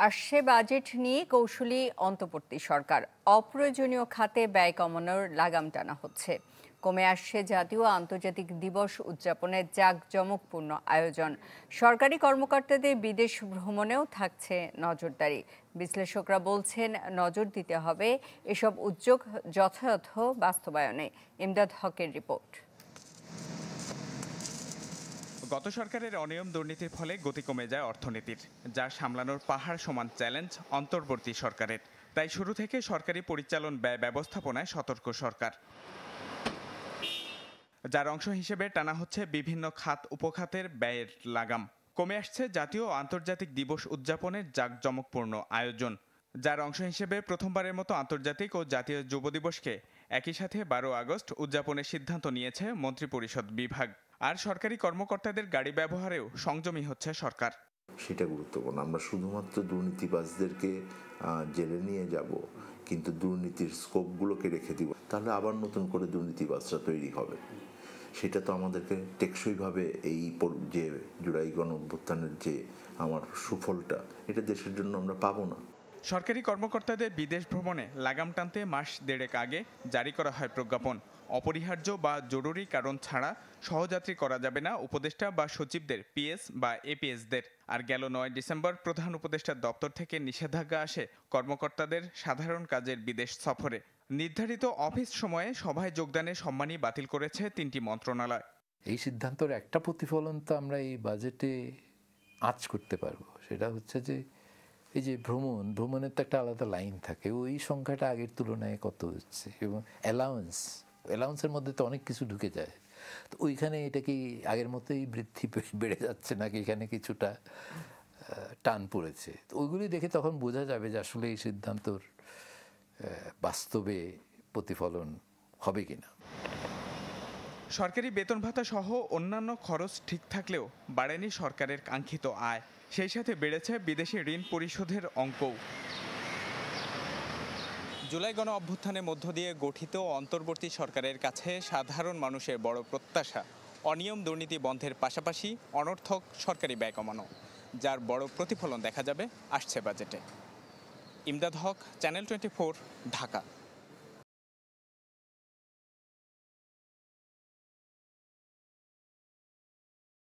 আসছে বাজেট নিয়ে কৌশলী অন্তর্বর্তী সরকার। অপ্রয়োজনীয় খাতে ব্যয় কমানোর লাগাম টানা হচ্ছে। কমে আসছে জাতীয় ও আন্তর্জাতিক দিবস উদযাপনের জাঁকজমকপূর্ণ আয়োজন। সরকারি কর্মকর্তাদের বিদেশ ভ্রমণেও থাকছে নজরদারি। বিশ্লেষকরা বলছেন নজর দিতে হবে এসব উদ্যোগ যথাযথ বাস্তবায়নে। ইমদাদ হকের রিপোর্ট। গত সরকারের অনিয়ম দুর্নীতির ফলে গতি কমে যায় অর্থনীতির, যা সামলানোর পাহাড় সমান চ্যালেঞ্জ অন্তর্বর্তী সরকারের। তাই শুরু থেকে সরকারি পরিচালন ব্যয় ব্যবস্থাপনায় সতর্ক সরকার, যার অংশ হিসেবে টানা হচ্ছে বিভিন্ন খাত উপখাতের ব্যয়ের লাগাম। কমে আসছে জাতীয় ও আন্তর্জাতিক দিবস উদযাপনের জাঁকজমকপূর্ণ আয়োজন, যার অংশ হিসেবে প্রথমবারের মতো আন্তর্জাতিক ও জাতীয় যুব দিবসকে একই সাথে 12 আগস্ট উদযাপনের সিদ্ধান্ত নিয়েছে মন্ত্রিপরিষদ বিভাগ। আর সরকারি কর্মকর্তাদের গাড়ি ব্যবহারেও সংযমী হচ্ছে সরকার। সেটা গুরুত্বপূর্ণ। আমরা শুধুমাত্র দুর্নীতিবাজদেরকে জেলে নিয়ে যাব, কিন্তু দুর্নীতির স্কোপগুলোকে রেখে দিব, তাহলে আবার নতুন করে দুর্নীতিবাজরা তৈরি হবে। সেটা তো আমাদেরকে টেকসইভাবে এই যে জুলাই গণঅভ্যুত্থানের যে আমার সুফলটা, এটা দেশের জন্য আমরা পাবো না। সরকারি কর্মকর্তাদের বিদেশ ভ্রমণে লাগাম টানতে মাস দেড়েক আগে জারি করা হয় প্রজ্ঞাপন। অপরিহার্য বা জরুরি কারণ ছাড়া সহযাত্রী করা যাবে না উপদেষ্টা বা সচিবদের, পিএস বা এপিএসদের। আর গেল 9 ডিসেম্বর প্রধান উপদেষ্টার দপ্তর থেকে নিষেধাজ্ঞা আসে কর্মকর্তাদের সাধারণ কাজের বিদেশ সফরে। নির্ধারিত অফিস সময়ে সভায় যোগদানের সম্মানী বাতিল করেছে 3টি মন্ত্রণালয়। এই সিদ্ধান্তের একটা প্রতিফলন তো আমরা এই বাজেটে আঁচ করতে পারবো। সেটা হচ্ছে যে এই যে ভ্রমণের তো একটা আলাদা লাইন থাকে, ওই সংখ্যাটা আগের তুলনায় কত হচ্ছে, এবং অ্যালাউন্সের মধ্যে তো অনেক কিছু ঢুকে যায়। তো ওইখানে এটা কি আগের মতোই বৃদ্ধি বেড়ে যাচ্ছে, নাকি এখানে কিছুটা টান পড়েছে? তো ওইগুলি দেখে তখন বোঝা যাবে যে আসলে এই সিদ্ধান্তর বাস্তবে প্রতিফলন হবে কিনা। সরকারি বেতন ভাতা সহ অন্যান্য খরচ ঠিক থাকলেও বাড়েনি সরকারের কাঙ্ক্ষিত আয়। সেই সাথে বেড়েছে বিদেশি ঋণ পরিশোধের অঙ্কও। জুলাই গণ অভ্যুত্থানের মধ্য দিয়ে গঠিত অন্তর্বর্তী সরকারের কাছে সাধারণ মানুষের বড় প্রত্যাশা অনিয়ম দুর্নীতি বন্ধের পাশাপাশি অনর্থক সরকারি ব্যয় কমানো, যার বড় প্রতিফলন দেখা যাবে আসছে বাজেটে। ইমদাদ হক, চ্যানেল 24, ঢাকা।